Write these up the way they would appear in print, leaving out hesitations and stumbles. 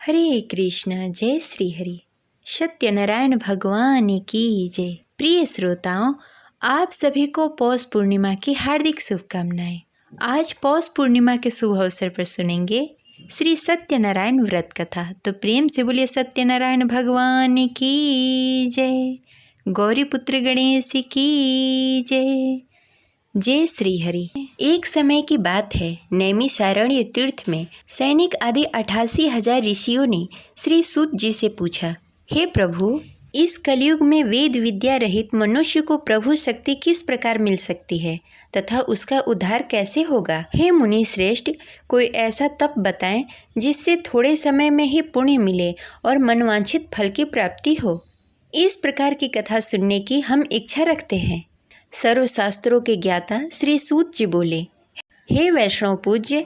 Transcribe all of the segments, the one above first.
हरे कृष्ण, जय श्री हरि। सत्यनारायण भगवान की जय। प्रिय श्रोताओं, आप सभी को पौष पूर्णिमा की हार्दिक शुभकामनाएं। आज पौष पूर्णिमा के शुभ अवसर पर सुनेंगे श्री सत्यनारायण व्रत कथा। तो प्रेम से बोलिए सत्यनारायण भगवान की जय। गौरी पुत्र गणेश की जय। जय श्री हरि। एक समय की बात है, नैमिषारण्य तीर्थ में सैनिक आदि 88,000 ऋषियों ने श्री सूत जी से पूछा, हे प्रभु, इस कलयुग में वेद विद्या रहित मनुष्य को प्रभु शक्ति किस प्रकार मिल सकती है तथा उसका उद्धार कैसे होगा? हे मुनि श्रेष्ठ, कोई ऐसा तप बताएं जिससे थोड़े समय में ही पुण्य मिले और मनवांछित फल की प्राप्ति हो। इस प्रकार की कथा सुनने की हम इच्छा रखते हैं। सर्वशास्त्रों के ज्ञाता श्री सूत जी बोले, हे वैष्णव पूज्य,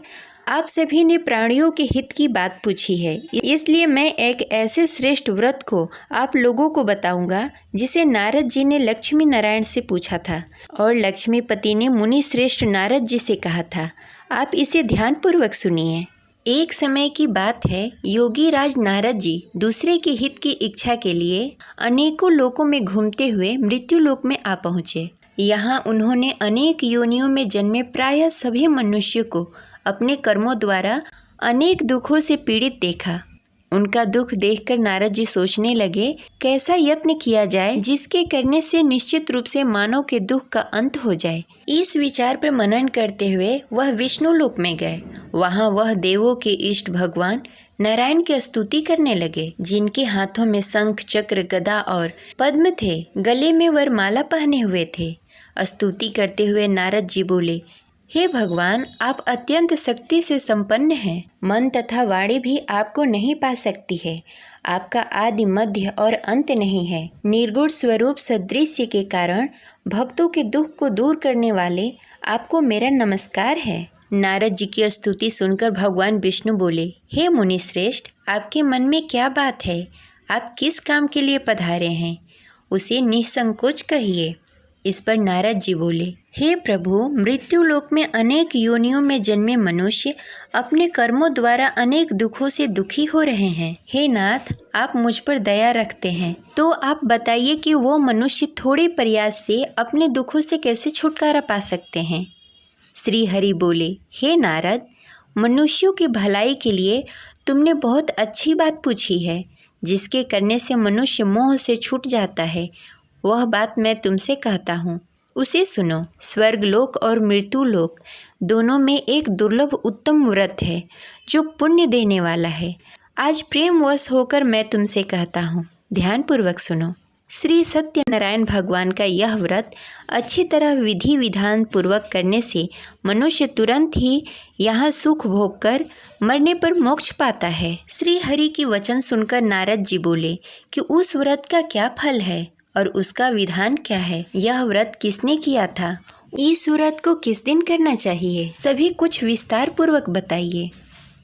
आप सभी ने प्राणियों के हित की बात पूछी है, इसलिए मैं एक ऐसे श्रेष्ठ व्रत को आप लोगों को बताऊंगा जिसे नारद जी ने लक्ष्मी नारायण से पूछा था और लक्ष्मीपति ने मुनि श्रेष्ठ नारद जी से कहा था। आप इसे ध्यानपूर्वक सुनिए। एक समय की बात है, योगी राज नारद जी दूसरे के हित की इच्छा के लिए अनेकों लोकों में घूमते हुए मृत्यु लोक में आ पहुँचे। यहाँ उन्होंने अनेक योनियों में जन्मे प्रायः सभी मनुष्य को अपने कर्मों द्वारा अनेक दुखों से पीड़ित देखा। उनका दुख देखकर नारद जी सोचने लगे, कैसा यत्न किया जाए जिसके करने से निश्चित रूप से मानव के दुख का अंत हो जाए। इस विचार पर मनन करते हुए वह विष्णु लोक में गए। वहाँ वह देवों के इष्ट भगवान नारायण की स्तुति करने लगे, जिनके हाथों में शंख, चक्र, गदा और पद्म थे, गले में वरमाला पहने हुए थे। स्तुति करते हुए नारद जी बोले, हे भगवान, आप अत्यंत शक्ति से संपन्न हैं। मन तथा वाणी भी आपको नहीं पा सकती है। आपका आदि, मध्य और अंत नहीं है। निर्गुण स्वरूप सदृश्य के कारण भक्तों के दुख को दूर करने वाले आपको मेरा नमस्कार है। नारद जी की स्तुति सुनकर भगवान विष्णु बोले, हे मुनि श्रेष्ठ, आपके मन में क्या बात है? आप किस काम के लिए पधारे हैं? उसे निसंकोच कहिए। इस पर नारद जी बोले, हे प्रभु, मृत्यु लोक में अनेक योनियों में जन्मे मनुष्य अपने कर्मों द्वारा अनेक दुखों से दुखी हो रहे हैं। हे नाथ, आप मुझ पर दया रखते हैं, तो आप बताइए कि वो मनुष्य थोड़े प्रयास से अपने दुखों से कैसे छुटकारा पा सकते हैं। श्री हरि बोले, हे नारद, मनुष्यों की भलाई के लिए तुमने बहुत अच्छी बात पूछी है, जिसके करने से मनुष्य मोह से छूट जाता है। वह बात मैं तुमसे कहता हूँ, उसे सुनो। स्वर्गलोक और मृत्युलोक दोनों में एक दुर्लभ उत्तम व्रत है जो पुण्य देने वाला है। आज प्रेमवश होकर मैं तुमसे कहता हूँ, ध्यानपूर्वक सुनो। श्री सत्यनारायण भगवान का यह व्रत अच्छी तरह विधि विधान पूर्वक करने से मनुष्य तुरंत ही यहाँ सुख भोग कर मरने पर मोक्ष पाता है। श्री हरि की वचन सुनकर नारद जी बोले कि उस व्रत का क्या फल है और उसका विधान क्या है? यह व्रत किसने किया था? इस व्रत को किस दिन करना चाहिए? सभी कुछ विस्तार पूर्वक बताइए।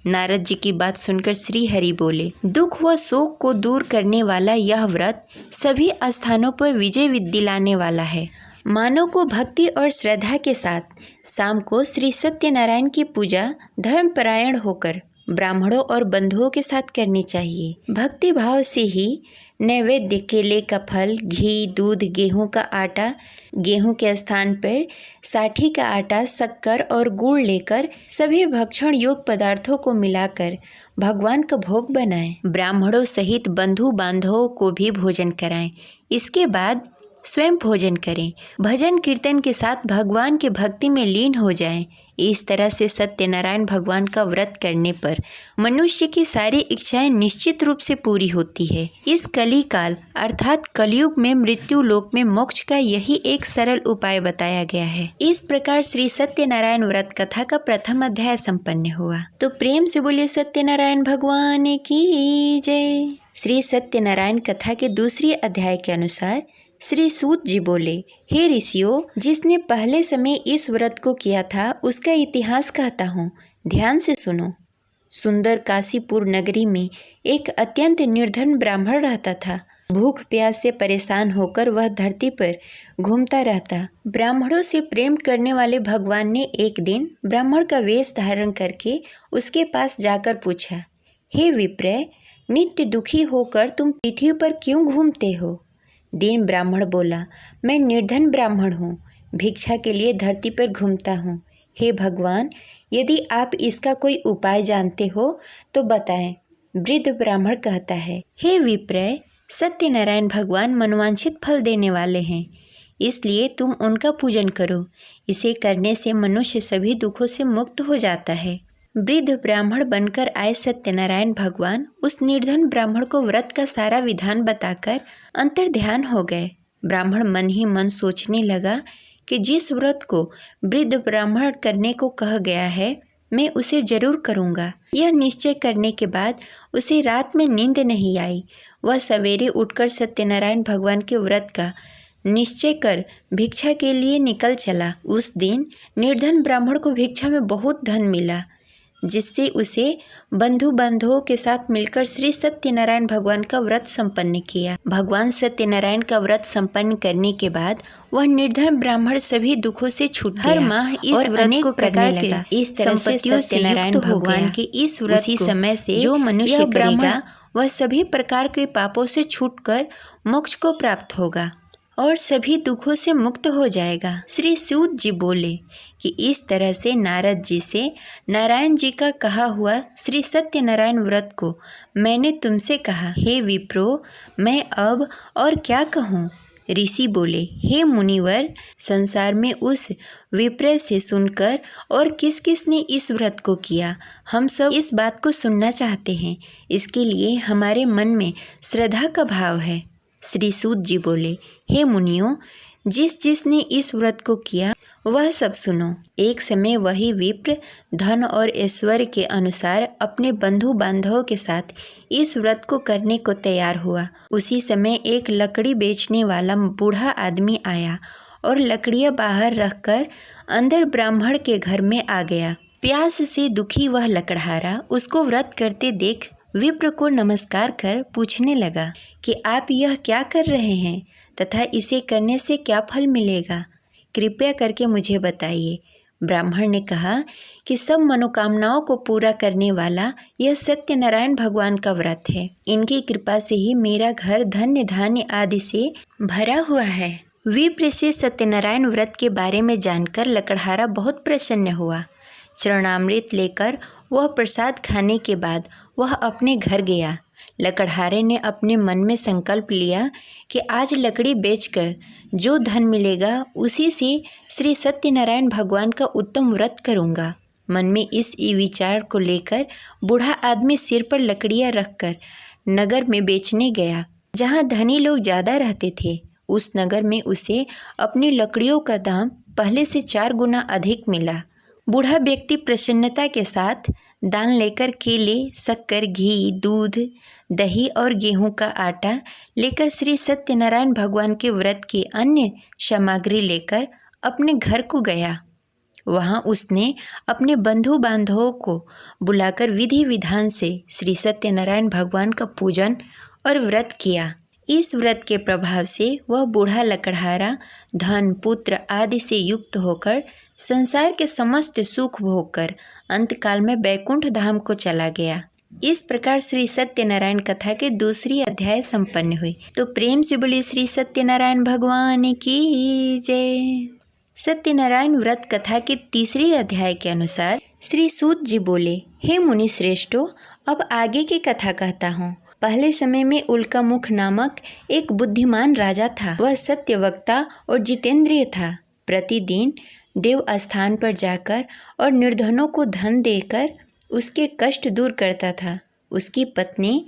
नारद जी की बात सुनकर श्री हरि बोले, दुख व शोक को दूर करने वाला यह व्रत सभी स्थानों पर विजय दिलाने वाला है। मानव को भक्ति और श्रद्धा के साथ शाम को श्री सत्यनारायण की पूजा धर्मपरायण होकर ब्राह्मणों और बंधुओं के साथ करनी चाहिए। भक्ति भाव से ही नैवेद्य, केले का फल, घी, दूध, गेहूं का आटा, गेहूं के स्थान पर साठी का आटा, शक्कर और गुड़ लेकर सभी भक्षण योग्य पदार्थों को मिलाकर भगवान का भोग बनाएं। ब्राह्मणों सहित बंधु बांधवों को भी भोजन कराएं। इसके बाद स्वयं भोजन करें। भजन कीर्तन के साथ भगवान के भक्ति में लीन हो जाएं। इस तरह से सत्यनारायण भगवान का व्रत करने पर मनुष्य की सारी इच्छाएं निश्चित रूप से पूरी होती है। इस कली काल अर्थात कलयुग में मृत्यु लोक में मोक्ष का यही एक सरल उपाय बताया गया है। इस प्रकार श्री सत्यनारायण व्रत कथा का प्रथम अध्याय संपन्न हुआ। तो प्रेम से बोलिए सत्यनारायण भगवान की जय। श्री सत्यनारायण कथा के दूसरे अध्याय के अनुसार श्री सूत जी बोले, हे ऋषियों, जिसने पहले समय इस व्रत को किया था उसका इतिहास कहता हूँ, ध्यान से सुनो। सुंदर काशीपुर नगरी में एक अत्यंत निर्धन ब्राह्मण रहता था। भूख प्यास से परेशान होकर वह धरती पर घूमता रहता। ब्राह्मणों से प्रेम करने वाले भगवान ने एक दिन ब्राह्मण का वेश धारण करके उसके पास जाकर पूछा, हे विप्र, नित्य दुखी होकर तुम पृथ्वी पर क्यों घूमते हो? दीन ब्राह्मण बोला, मैं निर्धन ब्राह्मण हूँ, भिक्षा के लिए धरती पर घूमता हूँ। हे भगवान, यदि आप इसका कोई उपाय जानते हो तो बताएं। वृद्ध ब्राह्मण कहता है, हे विप्र, सत्यनारायण भगवान मनोवांछित फल देने वाले हैं, इसलिए तुम उनका पूजन करो। इसे करने से मनुष्य सभी दुखों से मुक्त हो जाता है। वृद्ध ब्राह्मण बनकर आए सत्यनारायण भगवान उस निर्धन ब्राह्मण को व्रत का सारा विधान बताकर अंतर्ध्यान हो गए। ब्राह्मण मन ही मन सोचने लगा कि जिस व्रत को वृद्ध ब्राह्मण करने को कहा गया है, मैं उसे जरूर करूँगा। यह निश्चय करने के बाद उसे रात में नींद नहीं आई। वह सवेरे उठकर सत्यनारायण भगवान के व्रत का निश्चय कर भिक्षा के लिए निकल चला। उस दिन निर्धन ब्राह्मण को भिक्षा में बहुत धन मिला, जिससे उसे बंधु बांधवों के साथ मिलकर श्री सत्यनारायण भगवान का व्रत संपन्न किया। भगवान सत्यनारायण का व्रत संपन्न करने के बाद वह निर्धन ब्राह्मण सभी दुखों से छूट गया। हर माह इस व्रत को करने लगा। इस तरह से सत्यनारायण भगवान के इस व्रत उसी समय से जो मनुष्य करेगा वह सभी प्रकार के पापों से छूटकर मोक्ष को प्राप्त होगा और सभी दुखों से मुक्त हो जाएगा। श्री सूत जी बोले कि इस तरह से नारद जी से नारायण जी का कहा हुआ श्री सत्यनारायण व्रत को मैंने तुमसे कहा। हे विप्रो, मैं अब और क्या कहूँ? ऋषि बोले, हे मुनिवर, संसार में उस विप्र से सुनकर और किस किस ने इस व्रत को किया, हम सब इस बात को सुनना चाहते हैं। इसके लिए हमारे मन में श्रद्धा का भाव है। श्री सूत जी बोले, हे मुनियों, जिस जिसने इस व्रत को किया वह सब सुनो। एक समय वही विप्र धन और ऐश्वर्य के अनुसार अपने बंधु बांधवों के साथ इस व्रत को करने को तैयार हुआ। उसी समय एक लकड़ी बेचने वाला बूढ़ा आदमी आया और लकड़ियां बाहर रखकर अंदर ब्राह्मण के घर में आ गया। प्यास से दुखी वह लकड़हारा उसको व्रत करते देख विप्र को नमस्कार कर पूछने लगा कि आप यह क्या कर रहे हैं तथा इसे करने से क्या फल मिलेगा, कृपया करके मुझे बताइए। ब्राह्मण ने कहा कि सब मनोकामनाओं को पूरा करने वाला यह सत्यनारायण भगवान का व्रत है। इनकी कृपा से ही मेरा घर धन्य धान्य आदि से भरा हुआ है। विप्र से सत्यनारायण व्रत के बारे में जानकर लकड़हारा बहुत प्रसन्न हुआ। चरणामृत लेकर वह प्रसाद खाने के बाद वह अपने घर गया। लकड़हारे ने अपने मन में संकल्प लिया कि आज लकड़ी बेचकर जो धन मिलेगा उसी से श्री सत्यनारायण भगवान का उत्तम व्रत करूँगा। मन में इस विचार को लेकर बूढ़ा आदमी सिर पर लकड़ियाँ रखकर नगर में बेचने गया। जहाँ धनी लोग ज़्यादा रहते थे, उस नगर में उसे अपनी लकड़ियों का दाम पहले से 4 गुना अधिक मिला। बूढ़ा व्यक्ति प्रसन्नता के साथ दान लेकर केले, शक्कर, घी, दूध, दही और गेहूं का आटा लेकर श्री सत्यनारायण भगवान के व्रत की अन्य सामग्री लेकर अपने घर को गया। वहां उसने अपने बंधु बांधवों को बुलाकर विधि विधान से श्री सत्यनारायण भगवान का पूजन और व्रत किया। इस व्रत के प्रभाव से वह बूढ़ा लकड़हारा धन, पुत्र आदि से युक्त होकर संसार के समस्त सुख भोगकर अंतकाल में बैकुंठ धाम को चला गया। इस प्रकार श्री सत्यनारायण कथा के दूसरी अध्याय संपन्न हुई। तो प्रेम से बोली श्री सत्यनारायण भगवान की जय। सत्यनारायण व्रत कथा के तीसरी अध्याय के अनुसार श्री सूत जी बोले, हे मुनि श्रेष्ठो, अब आगे की कथा कहता हूँ। पहले समय में उल्कामुख नामक एक बुद्धिमान राजा था। वह सत्यवक्ता और जितेंद्रिय था। प्रतिदिन देव स्थान पर जाकर और निर्धनों को धन देकर उसके कष्ट दूर करता था। उसकी पत्नी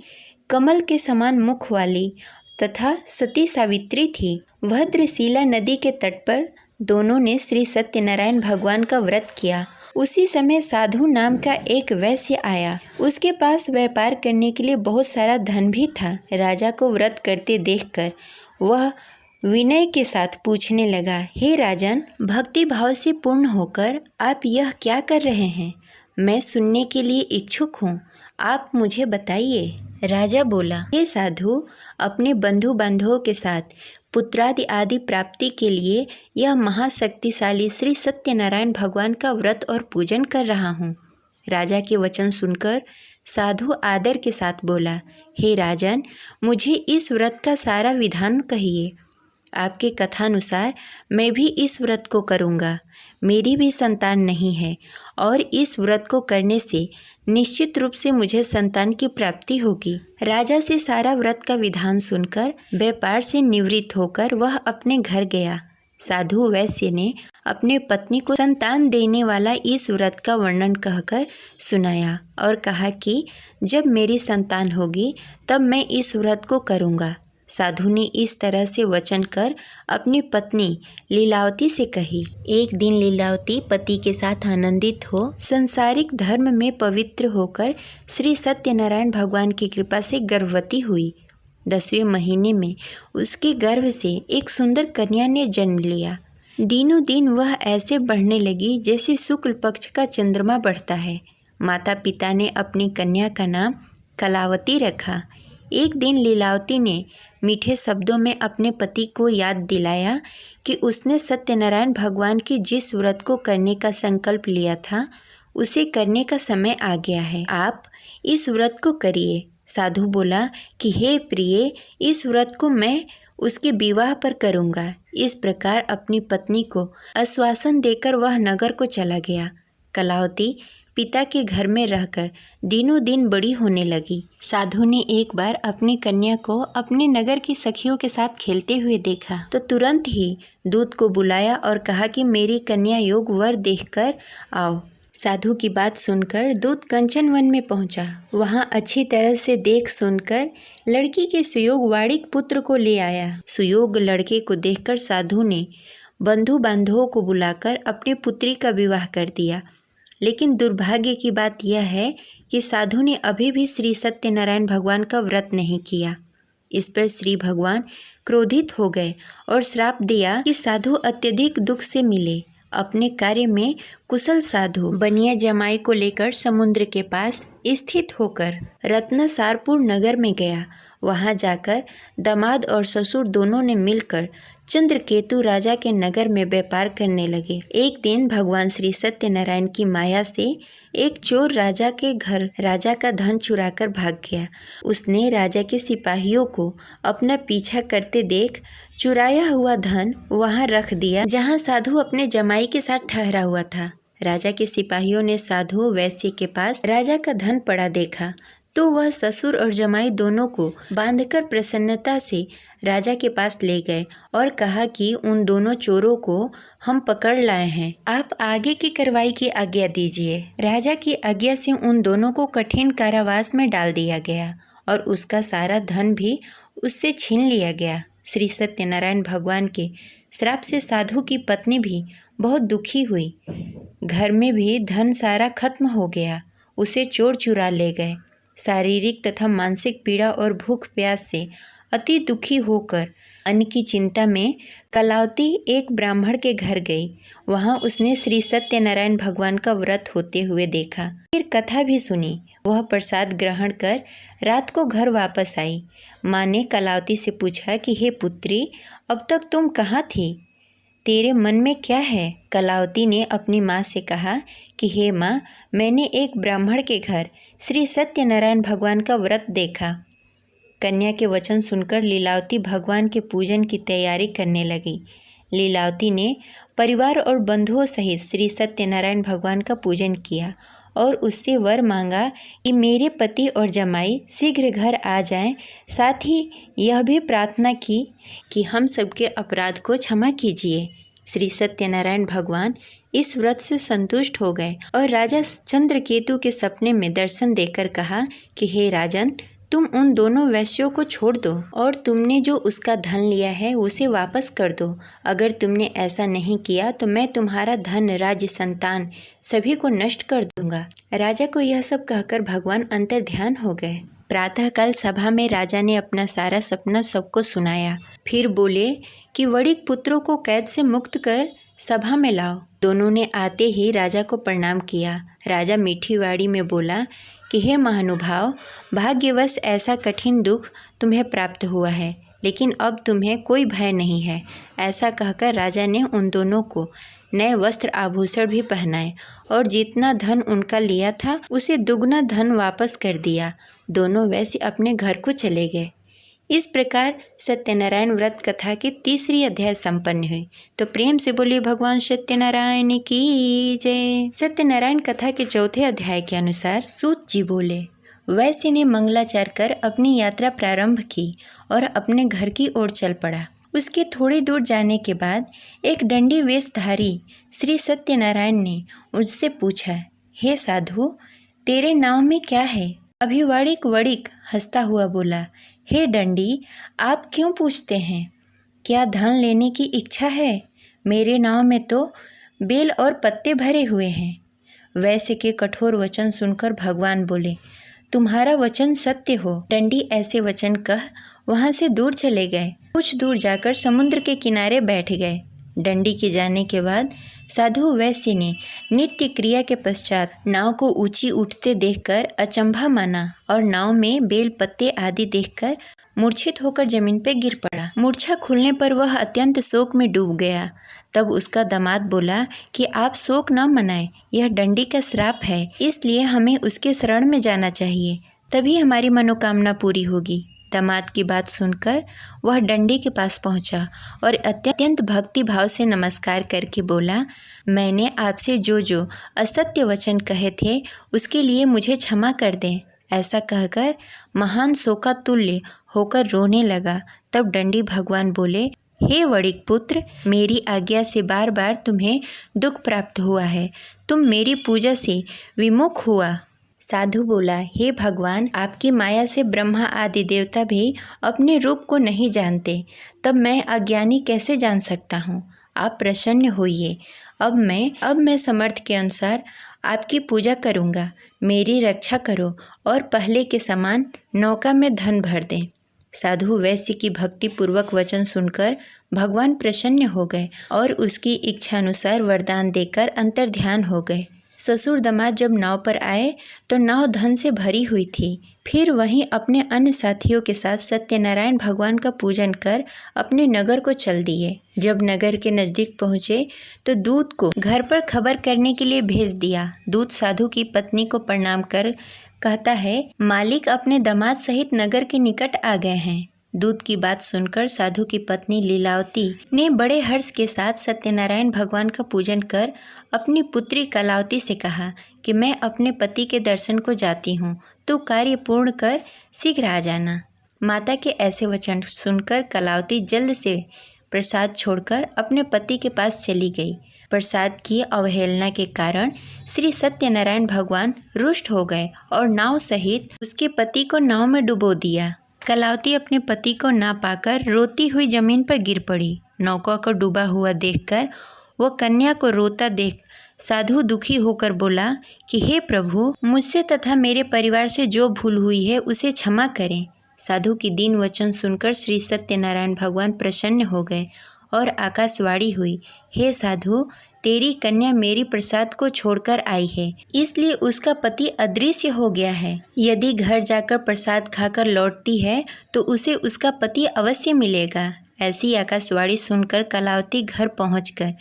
कमल के समान मुख वाली तथा सती सावित्री थी। भद्रशिला नदी के तट पर दोनों ने श्री सत्यनारायण भगवान का व्रत किया। उसी समय साधु नाम का एक वैश्य आया। उसके पास व्यापार करने के लिए बहुत सारा धन भी था। राजा को व्रत करते देखकर वह विनय के साथ पूछने लगा, हे राजन, भक्ति भाव से पूर्ण होकर आप यह क्या कर रहे हैं? मैं सुनने के लिए इच्छुक हूँ, आप मुझे बताइए। राजा बोला, हे साधु, अपने बंधु बांधवों के साथ पुत्रादि आदि प्राप्ति के लिए यह महाशक्तिशाली श्री सत्यनारायण भगवान का व्रत और पूजन कर रहा हूँ। राजा के वचन सुनकर साधु आदर के साथ बोला, हे राजन, मुझे इस व्रत का सारा विधान कहिए। आपके कथानुसार मैं भी इस व्रत को करूँगा। मेरी भी संतान नहीं है और इस व्रत को करने से निश्चित रूप से मुझे संतान की प्राप्ति होगी। राजा से सारा व्रत का विधान सुनकर व्यापार से निवृत्त होकर वह अपने घर गया। साधु वैश्य ने अपने पत्नी को संतान देने वाला इस व्रत का वर्णन कहकर सुनाया और कहा कि जब मेरी संतान होगी तब मैं इस व्रत को करूँगा। साधु ने इस तरह से वचन कर अपनी पत्नी लीलावती से कही। एक दिन लीलावती पति के साथ आनंदित हो संसारिक धर्म में पवित्र होकर श्री सत्यनारायण भगवान की कृपा से गर्भवती हुई। 10वें महीने में उसके गर्भ से एक सुंदर कन्या ने जन्म लिया। दिनों दिन वह ऐसे बढ़ने लगी जैसे शुक्ल पक्ष का चंद्रमा बढ़ता है। माता पिता ने अपनी कन्या का नाम कलावती रखा। एक दिन लीलावती ने मीठे शब्दों में अपने पति को याद दिलाया कि उसने सत्यनारायण भगवान की जिस व्रत को करने का संकल्प लिया था उसे करने का समय आ गया है। आप इस व्रत को करिए। साधु बोला कि हे प्रिय, इस व्रत को मैं उसके विवाह पर करूँगा। इस प्रकार अपनी पत्नी को आश्वासन देकर वह नगर को चला गया। कलावती पिता के घर में रहकर दिनों दिन बड़ी होने लगी। साधु ने एक बार अपनी कन्या को अपने नगर की सखियों के साथ खेलते हुए देखा तो तुरंत ही दूत को बुलाया और कहा कि मेरी कन्या योग वर देखकर आओ। साधु की बात सुनकर दूत कंचन वन में पहुंचा। वहां अच्छी तरह से देख सुनकर लड़की के सुयोग वाड़िक पुत्र को ले आया। सुयोग लड़के को देखकर साधु ने बंधु बांधवों को बुलाकर अपनी पुत्री का विवाह कर दिया। लेकिन दुर्भाग्य की बात यह है कि साधु ने अभी भी श्री सत्यनारायण भगवान का व्रत नहीं किया। इस पर श्री भगवान क्रोधित हो गए और श्राप दिया कि साधु अत्यधिक दुख से मिले। अपने कार्य में कुशल साधु बनिया जमाई को लेकर समुद्र के पास स्थित होकर रत्नसारपुर नगर में गया। वहां जाकर दामाद और ससुर दोनों ने मिलकर चंद्रकेतु राजा के नगर में व्यापार करने लगे। एक दिन भगवान श्री सत्यनारायण की माया से एक चोर राजा के घर राजा का धन चुराकर भाग गया। उसने राजा के सिपाहियों को अपना पीछा करते देख चुराया हुआ धन वहां रख दिया जहां साधु अपने जमाई के साथ ठहरा हुआ था। राजा के सिपाहियों ने साधु वैश्य के पास राजा का धन पड़ा देखा तो वह ससुर और जमाई दोनों को बांधकर प्रसन्नता से राजा के पास ले गए और कहा कि उन दोनों चोरों को हम पकड़ लाए हैं, आप आगे की कार्रवाई की आज्ञा दीजिए। राजा की आज्ञा से उन दोनों को कठिन कारावास में डाल दिया गया और उसका सारा धन भी उससे छीन लिया गया। श्री सत्यनारायण भगवान के श्राप से साधु की पत्नी भी बहुत दुखी हुई। घर में भी धन सारा खत्म हो गया। उसे चोर चुरा ले गए। शारीरिक तथा मानसिक पीड़ा और भूख प्यास से अति दुखी होकर अन्न की चिंता में कलावती एक ब्राह्मण के घर गई। वहां उसने श्री सत्यनारायण भगवान का व्रत होते हुए देखा। फिर कथा भी सुनी। वह प्रसाद ग्रहण कर रात को घर वापस आई। माँ ने कलावती से पूछा कि हे पुत्री, अब तक तुम कहाँ थी? तेरे मन में क्या है? कलावती ने अपनी माँ से कहा कि हे माँ, मैंने एक ब्राह्मण के घर श्री सत्यनारायण भगवान का व्रत देखा। कन्या के वचन सुनकर लीलावती भगवान के पूजन की तैयारी करने लगी। लीलावती ने परिवार और बंधुओं सहित श्री सत्यनारायण भगवान का पूजन किया और उससे वर मांगा कि मेरे पति और जमाई शीघ्र घर आ जाएं। साथ ही यह भी प्रार्थना की कि हम सबके अपराध को क्षमा कीजिए। श्री सत्यनारायण भगवान इस व्रत से संतुष्ट हो गए और राजा चंद्रकेतु के सपने में दर्शन देकर कहा कि हे राजन, तुम उन दोनों वैश्यों को छोड़ दो और तुमने जो उसका धन लिया है उसे वापस कर दो। अगर तुमने ऐसा नहीं किया तो मैं तुम्हारा धन, राज्य, संतान सभी को नष्ट कर दूंगा। राजा को यह सब कहकर भगवान अंतर ध्यान हो गए। प्रातःकाल सभा में राजा ने अपना सारा सपना सबको सुनाया। फिर बोले कि वड़िक पुत्रों को कैद से मुक्त कर सभा में लाओ। दोनों ने आते ही राजा को प्रणाम किया। राजा मीठी वाणी में बोला कि हे महानुभाव, भाग्यवश ऐसा कठिन दुख तुम्हें प्राप्त हुआ है, लेकिन अब तुम्हें कोई भय नहीं है। ऐसा कहकर राजा ने उन दोनों को नए वस्त्र आभूषण भी पहनाए और जितना धन उनका लिया था उसे दुगना धन वापस कर दिया। दोनों वैश्य अपने घर को चले गए। इस प्रकार सत्यनारायण व्रत कथा की तीसरी अध्याय संपन्न हुई। तो प्रेम से बोलिए भगवान सत्यनारायण की जय। सत्यनारायण कथा के चौथे अध्याय के अनुसार सूत जी बोले, वैश्य ने मंगलाचार कर अपनी यात्रा प्रारंभ की और अपने घर की ओर चल पड़ा। उसके थोड़ी दूर जाने के बाद एक दंडी वेशधारी श्री सत्यनारायण ने उससे पूछा, हे साधु, तेरे नाव में क्या है? अभिवाड़िक वड़िक हंसता हुआ बोला, हे दंडी, आप क्यों पूछते हैं? क्या धन लेने की इच्छा है? मेरे नाव में तो बेल और पत्ते भरे हुए हैं। वैश्य के कठोर वचन सुनकर भगवान बोले, तुम्हारा वचन सत्य हो। दंडी ऐसे वचन कह वहाँ से दूर चले गए। कुछ दूर जाकर समुद्र के किनारे बैठ गए। दंडी के जाने के बाद साधु वैश्य ने नित्य क्रिया के पश्चात नाव को ऊंची उठते देखकर अचंभा माना और नाव में बेल पत्ते आदि देखकर मूर्छित होकर जमीन पर गिर पड़ा। मूर्छा खुलने पर वह अत्यंत शोक में डूब गया। तब उसका दामाद बोला कि आप शोक न मनाएं, यह दंडी का श्राप है, इसलिए हमें उसके शरण में जाना चाहिए, तभी हमारी मनोकामना पूरी होगी। दामाद की बात सुनकर वह दंडी के पास पहुंचा और अत्यंत भक्ति भाव से नमस्कार करके बोला, मैंने आपसे जो असत्य वचन कहे थे उसके लिए मुझे क्षमा कर दें। ऐसा कहकर महान शोकातुल्य होकर रोने लगा। तब दंडी भगवान बोले, हे वड़िक पुत्र, मेरी आज्ञा से बार बार तुम्हें दुख प्राप्त हुआ है, तुम मेरी पूजा से विमुख हुआ। साधु बोला, हे भगवान, आपकी माया से ब्रह्मा आदि देवता भी अपने रूप को नहीं जानते, तब मैं अज्ञानी कैसे जान सकता हूँ? आप प्रसन्न होइए। अब मैं समर्थ के अनुसार आपकी पूजा करूँगा। मेरी रक्षा करो और पहले के समान नौका में धन भर दें। साधु वैश्य की भक्ति पूर्वक वचन सुनकर भगवान प्रसन्न हो गए और उसकी इच्छानुसार वरदान देकर अंतर्ध्यान हो गए। ससुर दामाद जब नाव पर आए तो नाव धन से भरी हुई थी। फिर वहीं अपने अन्य साथियों के साथ सत्यनारायण भगवान का पूजन कर अपने नगर को चल दिए। जब नगर के नज़दीक पहुँचे तो दूत को घर पर खबर करने के लिए भेज दिया। दूत साधु की पत्नी को प्रणाम कर कहता है, मालिक अपने दामाद सहित नगर के निकट आ गए हैं। दूत की बात सुनकर साधु की पत्नी लीलावती ने बड़े हर्ष के साथ सत्यनारायण भगवान का पूजन कर अपनी पुत्री कलावती से कहा कि मैं अपने पति के दर्शन को जाती हूँ, तू कार्य पूर्ण कर शीघ्र आ जाना। माता के ऐसे वचन सुनकर कलावती जल्द से प्रसाद छोड़कर अपने पति के पास चली गई। प्रसाद की अवहेलना के कारण श्री सत्यनारायण भगवान रुष्ट हो गए और नाव सहित उसके पति को नाव में डुबो दिया। कलावती अपने पति को ना पाकर रोती हुई जमीन पर गिर पड़ी। नौका को डूबा हुआ देखकर वह कन्या को रोता देख साधु दुखी होकर बोला कि हे प्रभु, मुझसे तथा मेरे परिवार से जो भूल हुई है उसे क्षमा करें। साधु की दीन वचन सुनकर श्री सत्यनारायण भगवान प्रसन्न हो गए और आकाशवाणी हुई, हे साधु, तेरी कन्या मेरी प्रसाद को छोड़कर आई है, इसलिए उसका पति अदृश्य हो गया है। यदि घर जाकर प्रसाद खाकर लौटती है तो उसे उसका पति अवश्य मिलेगा। ऐसी आकाशवाणी सुनकर कलावती घर पहुंचकर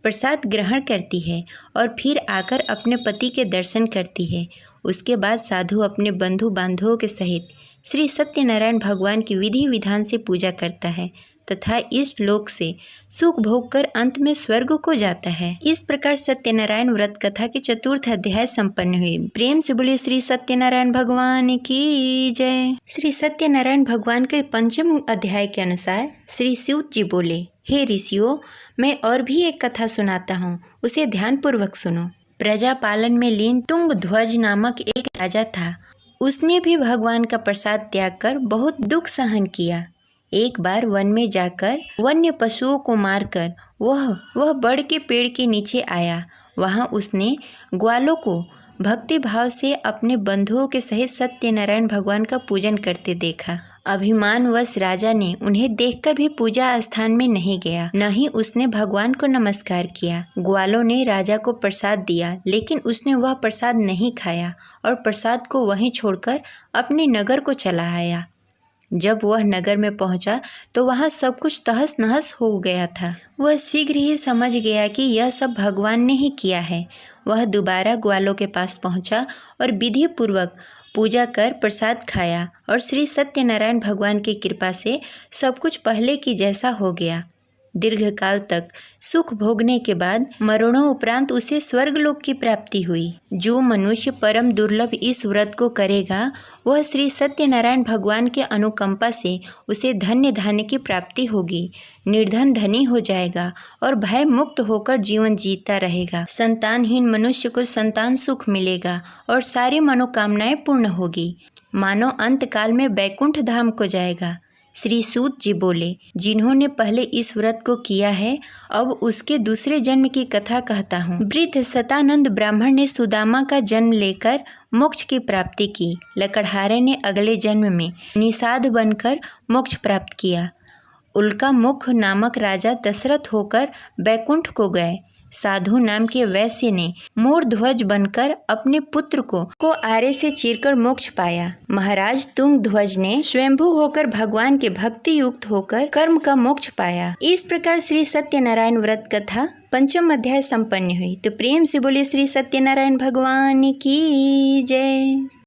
प्रसाद ग्रहण करती है और फिर आकर अपने पति के दर्शन करती है। उसके बाद साधु अपने बंधु बांधवों के सहित श्री सत्यनारायण भगवान की विधि विधान से पूजा करता है तथा इस लोक से सुख भोग कर अंत में स्वर्ग को जाता है। इस प्रकार सत्यनारायण व्रत कथा की चतुर्थ अध्याय संपन्न हुई। प्रेम से बोले श्री सत्यनारायण भगवान की जय। श्री सत्यनारायण भगवान के पंचम अध्याय के अनुसार श्री सूत जी बोले, हे ऋषियों, मैं और भी एक कथा सुनाता हूँ, उसे ध्यान पूर्वक सुनो। प्रजा पालन में लीन तुंग ध्वज नामक एक राजा था। उसने भी भगवान का प्रसाद त्याग कर बहुत दुख सहन किया। एक बार वन में जाकर वन्य पशुओं को मारकर वह बड़ के पेड़ के नीचे आया। वहाँ उसने ग्वालों को भक्ति भाव से अपने बंधुओं के सहित सत्यनारायण भगवान का पूजन करते देखा। अभिमानवश राजा ने उन्हें देखकर भी पूजा स्थान में नहीं गया, न ही उसने भगवान को नमस्कार किया। ग्वालों ने राजा को प्रसाद दिया, लेकिन उसने वह प्रसाद नहीं खाया और प्रसाद को वहीं छोड़कर अपने नगर को चला आया। जब वह नगर में पहुंचा तो वहां सब कुछ तहस नहस हो गया था। वह शीघ्र ही समझ गया कि यह सब भगवान ने ही किया है। वह दोबारा ग्वालों के पास पहुंचा और विधि पूर्वक पूजा कर प्रसाद खाया और श्री सत्यनारायण भगवान की कृपा से सब कुछ पहले की जैसा हो गया। दीर्घकाल तक सुख भोगने के बाद मरणों उपरांत उसे स्वर्गलोक की प्राप्ति हुई। जो मनुष्य परम दुर्लभ इस व्रत को करेगा वह श्री सत्यनारायण भगवान के अनुकंपा से उसे धन्य धान्य की प्राप्ति होगी, निर्धन धनी हो जाएगा और भय मुक्त होकर जीवन जीता रहेगा। संतानहीन मनुष्य को संतान सुख मिलेगा और सारी मनोकामनाएं पूर्ण होगी। मानव अंत काल में बैकुंठ धाम को जाएगा। श्री सूत जी बोले, जिन्होंने पहले इस व्रत को किया है अब उसके दूसरे जन्म की कथा कहता हूँ। वृद्ध सतानंद ब्राह्मण ने सुदामा का जन्म लेकर मोक्ष की प्राप्ति की। लकड़हारे ने अगले जन्म में निषाद बनकर मोक्ष प्राप्त किया। उल्का मुख नामक राजा दशरथ होकर बैकुंठ को गए। साधु नाम के वैश्य ने मोर ध्वज बनकर अपने पुत्र को आरे से चीरकर मोक्ष पाया। महाराज तुंग ध्वज ने स्वयंभू होकर भगवान के भक्ति युक्त होकर कर्म का मोक्ष पाया। इस प्रकार श्री सत्यनारायण व्रत कथा 5वां अध्याय संपन्न हुई। तो प्रेम से बोले श्री सत्यनारायण भगवान की जय।